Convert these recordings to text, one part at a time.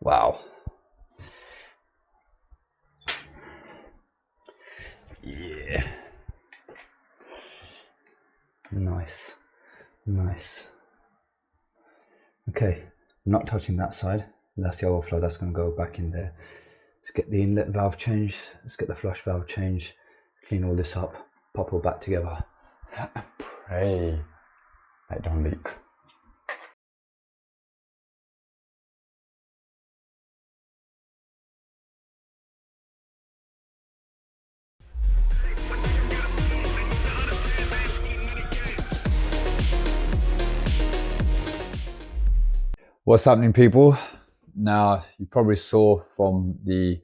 Wow. Yeah. Nice. Nice. Okay, not touching that side. That's the overflow, that's going to go back in there. Let's get the inlet valve changed. Let's get the flush valve changed. Clean all this up. Pop all back together. Pray that it don't leak. What's happening, people? Now, you probably saw from the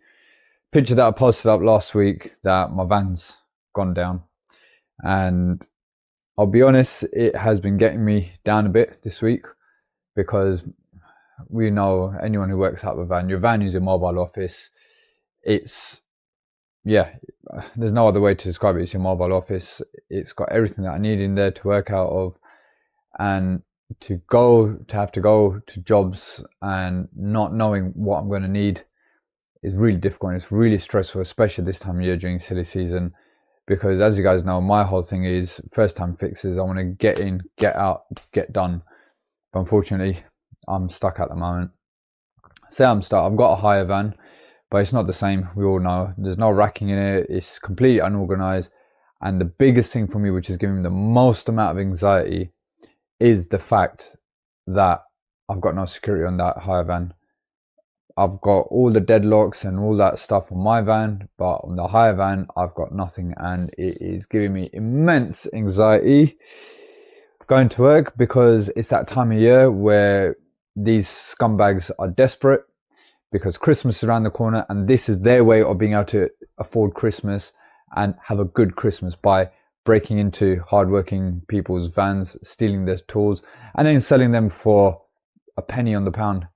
picture that I posted up last week that my van's gone down, and I'll be honest, it has been getting me down a bit this week, because we know, anyone who works out of a van, your van is your mobile office. It's, yeah, there's no other way to describe it. It's your mobile office. It's got everything that I need in there to work out of, and to have to go to jobs and not knowing what I'm going to need is really difficult, and it's really stressful, especially this time of year during silly season, because as you guys know, my whole thing is first time fixes. I want to get in, get out, get done. But unfortunately, I'm stuck at the moment. Say I'm stuck. I've got a hire van, but it's not the same. We all know there's no racking in it. It's completely unorganized. And the biggest thing for me, which is giving me the most amount of anxiety, is the fact that I've got no security on that hire van. I've got all the deadlocks and all that stuff on my van, but on the hire van, I've got nothing, and it is giving me immense anxiety going to work, because it's that time of year where these scumbags are desperate because Christmas is around the corner, and this is their way of being able to afford Christmas and have a good Christmas by breaking into hardworking people's vans, stealing their tools, and then selling them for a penny on the pound.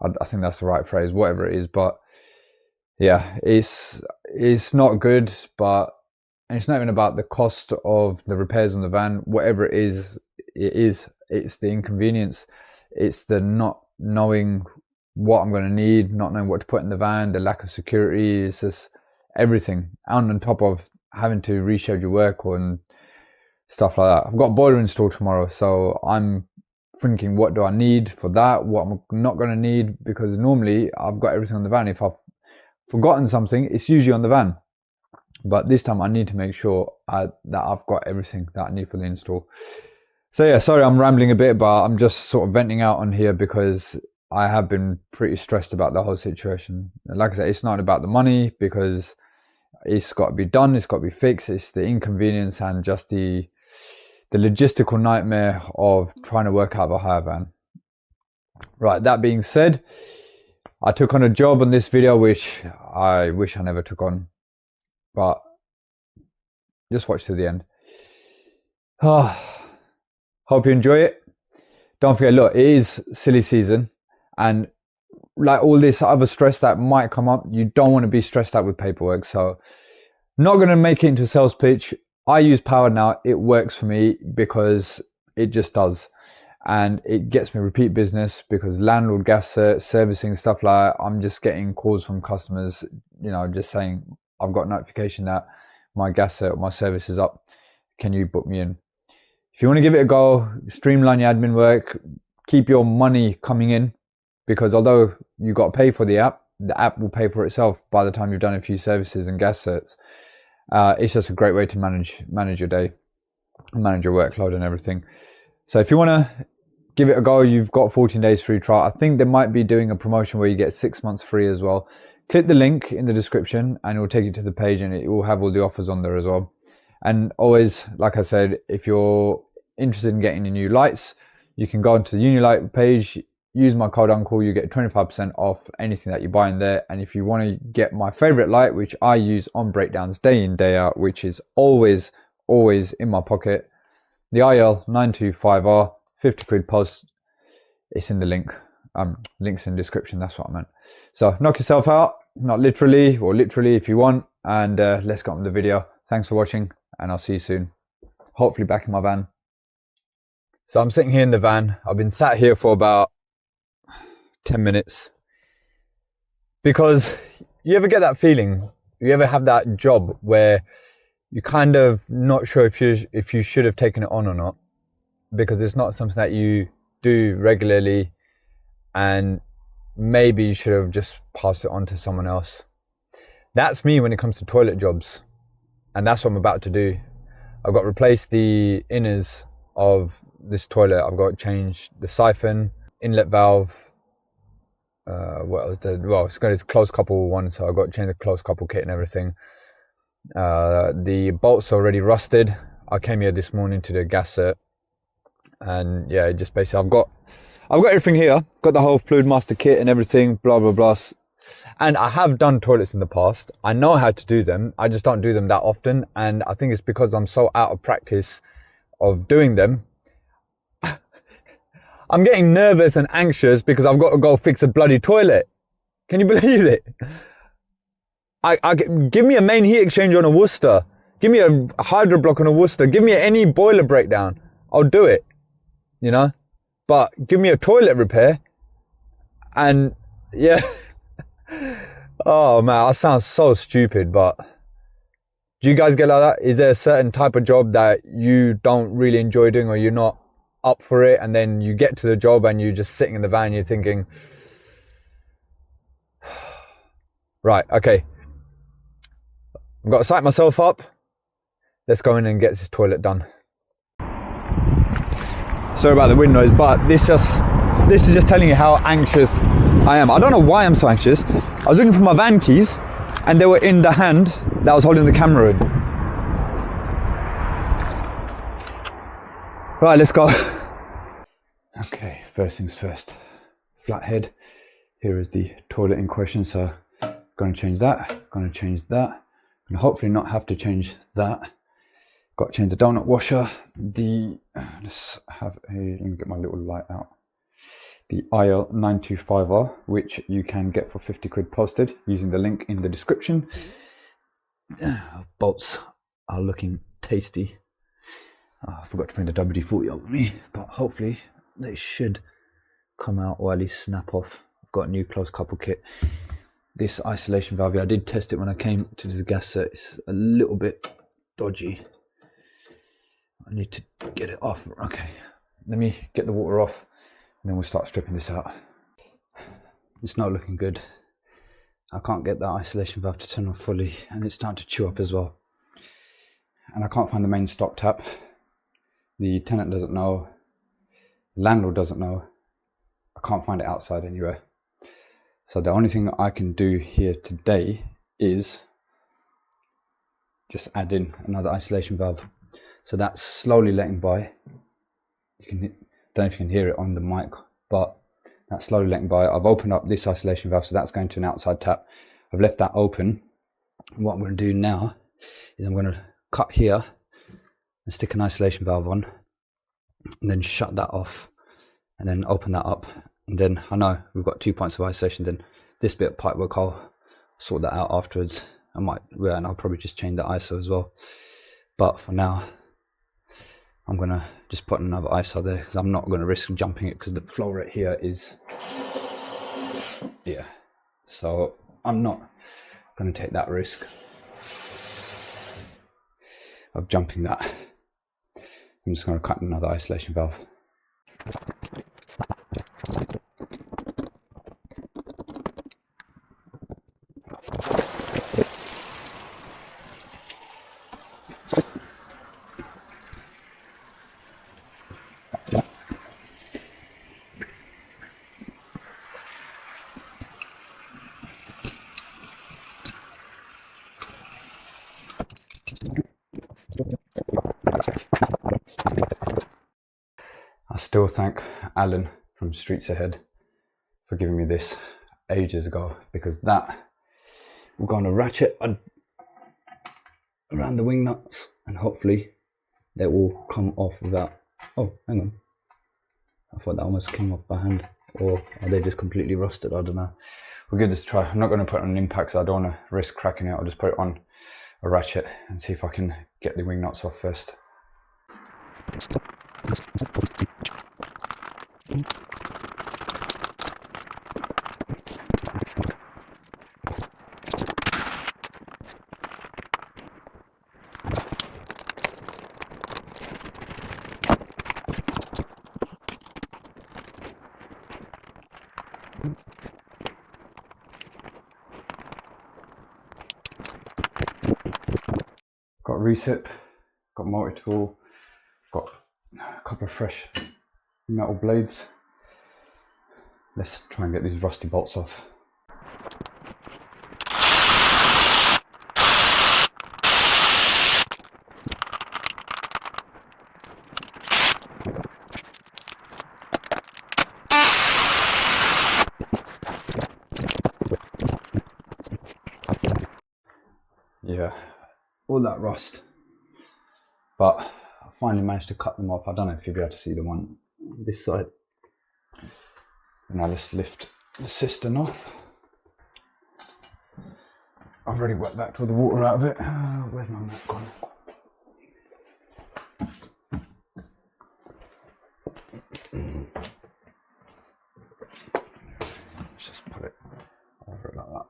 I think that's the right phrase, whatever it is. But yeah, it's not good. But and it's not even about the cost of the repairs on the van. Whatever it is, it's the inconvenience. It's the not knowing what I'm going to need, not knowing what to put in the van, the lack of security. It's just everything. And on top of having to reschedule work and stuff like that. I've got a boiler installed tomorrow, so I'm thinking, what do I need for that? What I'm not going to need, because normally I've got everything on the van. If I've forgotten something, it's usually on the van. But this time I need to make sure that I've got everything that I need for the install. So yeah, sorry I'm rambling a bit, but I'm just sort of venting out on here because I have been pretty stressed about the whole situation. Like I said, it's not about the money, because it's got to be done, it's got to be fixed. It's the inconvenience and just the logistical nightmare of trying to work out of a hire van. Right, that being said, I took on a job on this video which I wish I never took on, but just watch to the end. Hope you enjoy it. Don't forget, look, it is silly season, and like all this other stress that might come up, you don't want to be stressed out with paperwork. So not going to make it into a sales pitch. I use Power now. It works for me because it just does. And it gets me repeat business, because landlord gas servicing, stuff like that, I'm just getting calls from customers, you know, just saying, I've got notification that my gas my service is up. Can you book me in? If you want to give it a go, streamline your admin work, keep your money coming in, because although you got to pay for the app will pay for itself by the time you've done a few services and gas certs. It's just a great way to manage your day, manage your workload and everything. So if you want to give it a go, you've got 14 days free trial. I think they might be doing a promotion where you get 6 months free as well. Click the link in the description and it will take you to the page, and it will have all the offers on there as well. And always, like I said, if you're interested in getting your new lights, you can go onto the Unilite page, use my code UNCLE, you get 25% off anything that you buy in there. And if you want to get my favorite light, which I use on breakdowns day in, day out, which is always in my pocket, the IL-925R, 50 quid post, it's in the link. Links in the description, that's what I meant. So knock yourself out, not literally, or literally if you want, and let's get on with the video. Thanks for watching, and I'll see you soon. Hopefully back in my van. So I'm sitting here in the van. I've been sat here for about 10 minutes. Because you ever get that feeling, you ever have that job where you're kind of not sure if you should have taken it on or not, because it's not something that you do regularly, and maybe you should have just passed it on to someone else. That's me when it comes to toilet jobs, and that's what I'm about to do. I've got to replace the inners of this toilet. I've got to change the siphon, inlet valve. It's got its close couple one, so I've got to change the close couple kit and everything. The bolts are already rusted. I came here this morning to do a gas cert, and yeah, just basically I've got everything here. Got the whole fluid master kit and everything, blah blah blah. And I have done toilets in the past. I know how to do them. I just don't do them that often, and I think it's because I'm so out of practice of doing them. I'm getting nervous and anxious because I've got to go fix a bloody toilet. Can you believe it? Give me a main heat exchanger on a Worcester. Give me a hydro block on a Worcester. Give me any boiler breakdown. I'll do it, you know? But give me a toilet repair. And yeah. Oh man, I sound so stupid, but do you guys get like that? Is there a certain type of job that you don't really enjoy doing, or you're not up for it, and then you get to the job and you're just sitting in the van and you're thinking, right, okay, I've got to psych myself up. Let's go in and get this toilet done. Sorry about the wind noise, but this is just telling you how anxious I am. I don't know why I'm so anxious. I was looking for my van keys and they were in the hand that I was holding the camera in. Right, let's go. Okay, first things first. Flathead. Here is the toilet in question, so I'm going to change that. Going to change that. And hopefully not have to change that. Got to change the donut washer. Let's have let me get my little light out. The IL-925R, which you can get for 50 quid posted using the link in the description. Bolts are looking tasty. Oh, I forgot to bring the WD-40 up with me, but hopefully they should come out, or at least snap off. I've got a new close couple kit. This isolation valve, I did test it when I came to this gas set. It's a little bit dodgy. I need to get it off. Okay, let me get the water off and then we'll start stripping this out. It's not looking good. I can't get that isolation valve to turn on fully, and it's starting to chew up as well. And I can't find the main stop tap. The tenant doesn't know. The landlord doesn't know. I can't find it outside anywhere. So the only thing that I can do here today is just add in another isolation valve. So that's slowly letting by. Don't know if you can hear it on the mic, but that's slowly letting by. I've opened up this isolation valve, so that's going to an outside tap. I've left that open. And what I'm going to do now is I'm going to cut here and stick an isolation valve on, and then shut that off, and then open that up. And then I know we've got 2 points of isolation. Then this bit of pipe work, I'll sort that out afterwards. And I'll probably just change the ISO as well. But for now, I'm gonna just put another ISO there, because I'm not gonna risk jumping it, because the flow rate here is, yeah. So I'm not gonna take that risk of jumping that. I'm just gonna cut another isolation valve. I still thank Alan from Streets Ahead for giving me this ages ago, because that will go on a ratchet around the wing nuts, and hopefully they will come off without, oh hang on, I thought that almost came off by hand, or are they just completely rusted? I don't know. We'll give this a try. I'm not going to put it on an impact, so I don't want to risk cracking it. I'll just put it on a ratchet and see if I can get the wing nuts off first. Got a recip, got multi-tool, got a couple of fresh metal blades. Let's try and get these rusty bolts off. Yeah, all that rust, but I finally managed to cut them off. I don't know if you'll be able to see the one on this side. Now let's lift the cistern off. I've already wet backed all the water out of it. Where's my mat gone? Let's just put it over it like that.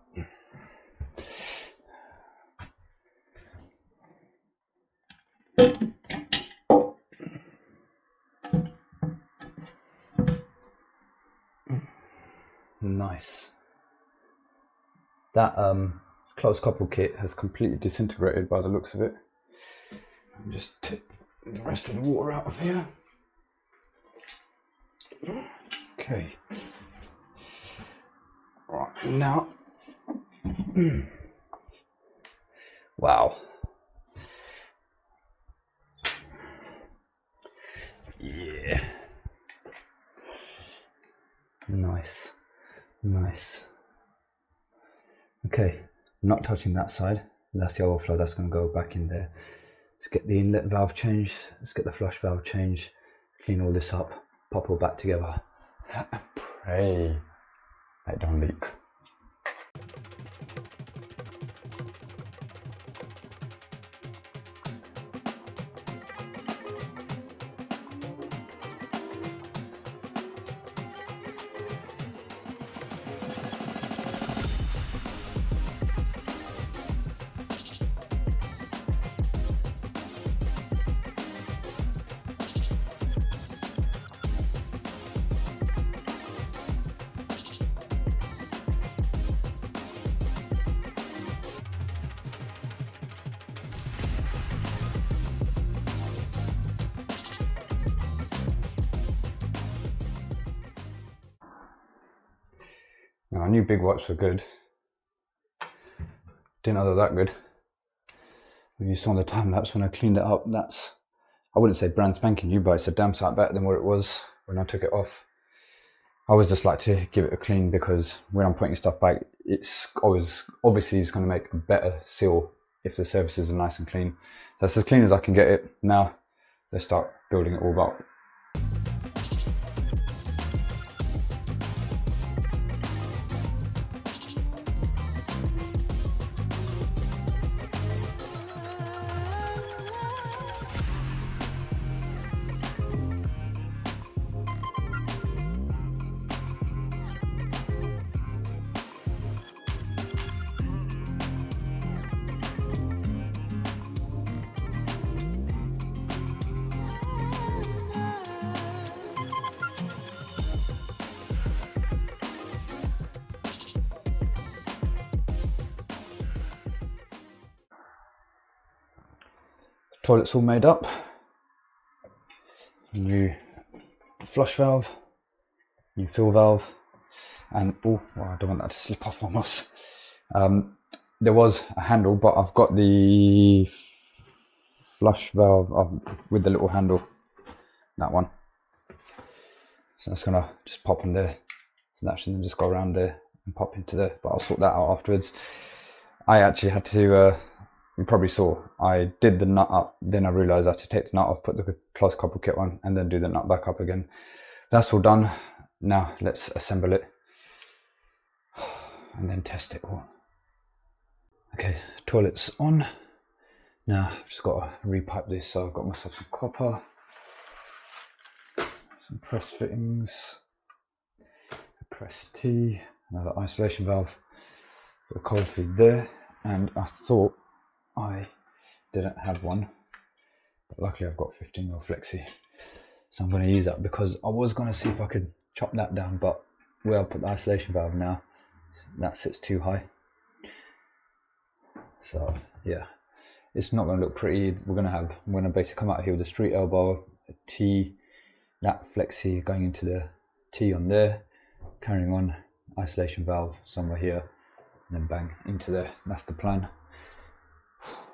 Nice. That close couple kit has completely disintegrated by the looks of it. I'll just tip the rest of the water out of here. Okay. Right, now. Wow. Yeah. Nice. Nice. Okay, I'm not touching that side. That's the overflow, that's going to go back in there. Let's get the inlet valve changed. Let's get the flush valve changed. Clean all this up. Pop all back together. Pray that it don't leak. Now, I knew big wipes were good. Didn't know they were that good. If you saw the time lapse when I cleaned it up, that's, I wouldn't say brand spanking new, but it's a damn sight better than what it was when I took it off. I always just like to give it a clean because when I'm putting stuff back, it's always obviously it's going to make a better seal if the surfaces are nice and clean. So that's as clean as I can get it. Now let's start building it all up. Toilet's all made up. New flush valve, new fill valve, and oh, well, I don't want that to slip off almost. There was a handle, but I've got the flush valve with the little handle, that one. So that's gonna just pop in there. So that should then just go around there and pop into there, but I'll sort that out afterwards. I actually had to, you probably saw, I did the nut up, then I realised I had to take the nut off, put the close couple kit on, and then do the nut back up again. That's all done. Now let's assemble it and then test it all. Okay, toilet's on. Now I've just got to repipe this, so I've got myself some copper, some press fittings, a press T, another isolation valve, the cold feed there, and I thought I didn't have one, but luckily I've got 15mm flexi, so I'm going to use that because I was going to see if I could chop that down, but where I put the isolation valve now, that sits too high. So yeah, it's not going to look pretty. I'm going to basically come out here with a street elbow, a T, that flexi going into the T on there, carrying on isolation valve somewhere here, and then bang into there. That's the plan.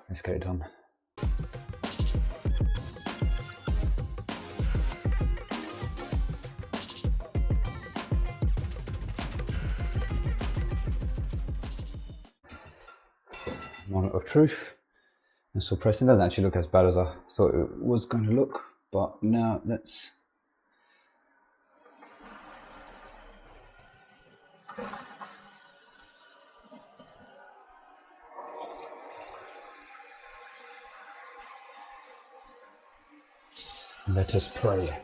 Let's get it done. Moment of truth. And so pressing doesn't actually look as bad as I thought it was going to look, but now let's let us pray.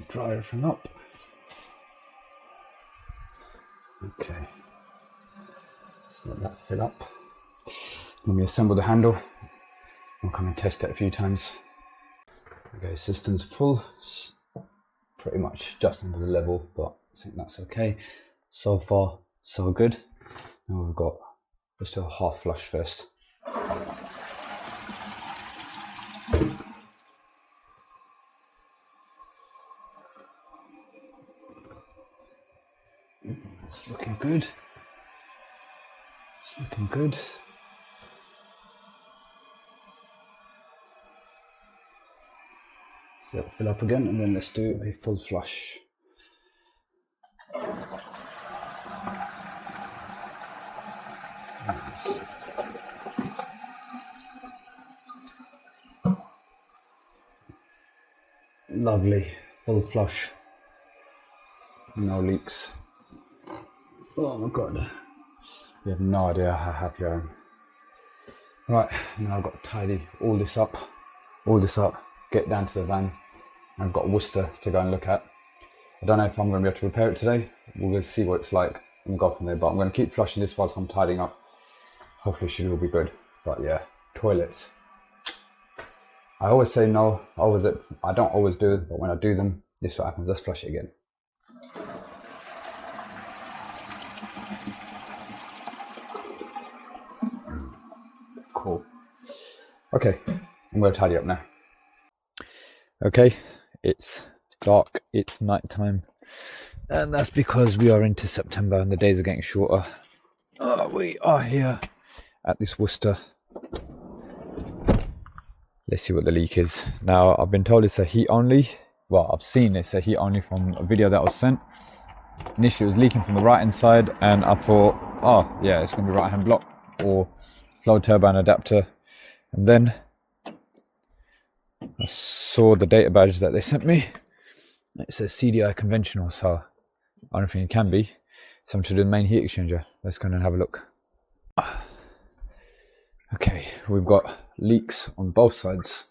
Dry everything up. Okay, let's let that fill up. Let me assemble the handle. I'll come and test it a few times. Okay, system's full. Pretty much just under the level, but I think that's okay. So far, so good. Now we've got just a half flush first. It's looking good. It's looking good. So let it fill up again, and then let's do a full flush. Nice. Lovely, full flush. No leaks. Oh my god, you have no idea how happy I am. Right, now I've got to tidy all this up, get down to the van. I've got Worcester to go and look at. I don't know if I'm going to be able to repair it today. We're going to see what it's like and go from there, but I'm going to keep flushing this whilst I'm tidying up. Hopefully she will be good. But yeah, toilets. I always say no, I don't always do it, but when I do them, this is what happens. Let's flush it again. Cool. Okay, I'm going to tidy up now. Okay, it's dark, it's night time, and that's because we are into September and the days are getting shorter. We are here at this Worcester. Let's see what the leak is. Now, I've been told it's a heat only. Well, I've seen it's a heat only from a video that was sent. Initially, it was leaking from the right hand side, and I thought, oh yeah, it's going to be right hand block or flow turbine adapter. And then I saw the data badge that they sent me. It says CDI conventional, so I don't think it can be. Something to do with the main heat exchanger. Let's go and have a look. Okay, we've got leaks on both sides.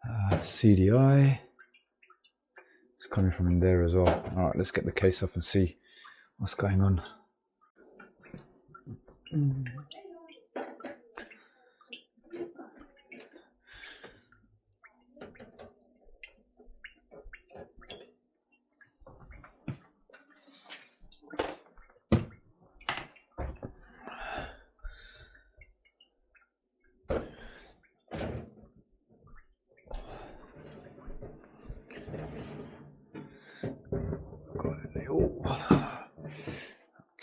CDI. It's coming from in there as well. Alright, let's get the case off and see what's going on.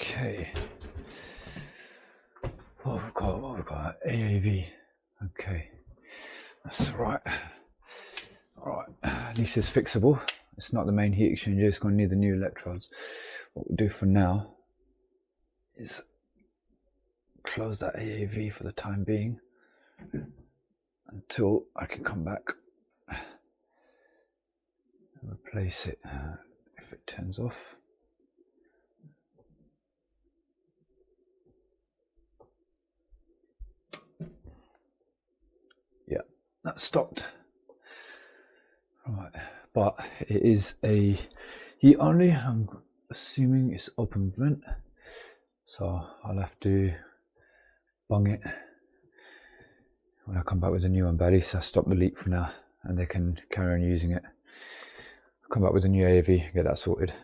Okay. What have we got? AAV. Okay. That's right. Alright. At least it's fixable. It's not the main heat exchanger, it's going to need the new electrodes. What we'll do for now is close that AAV for the time being until I can come back and replace it if it turns off. Yeah, that stopped. Right, but it is a heat only. I'm assuming it's open vent, so I'll have to bung it when I come back with a new one, but at least I stop the leak for now and they can carry on using it. I'll come back with a new AV, get that sorted.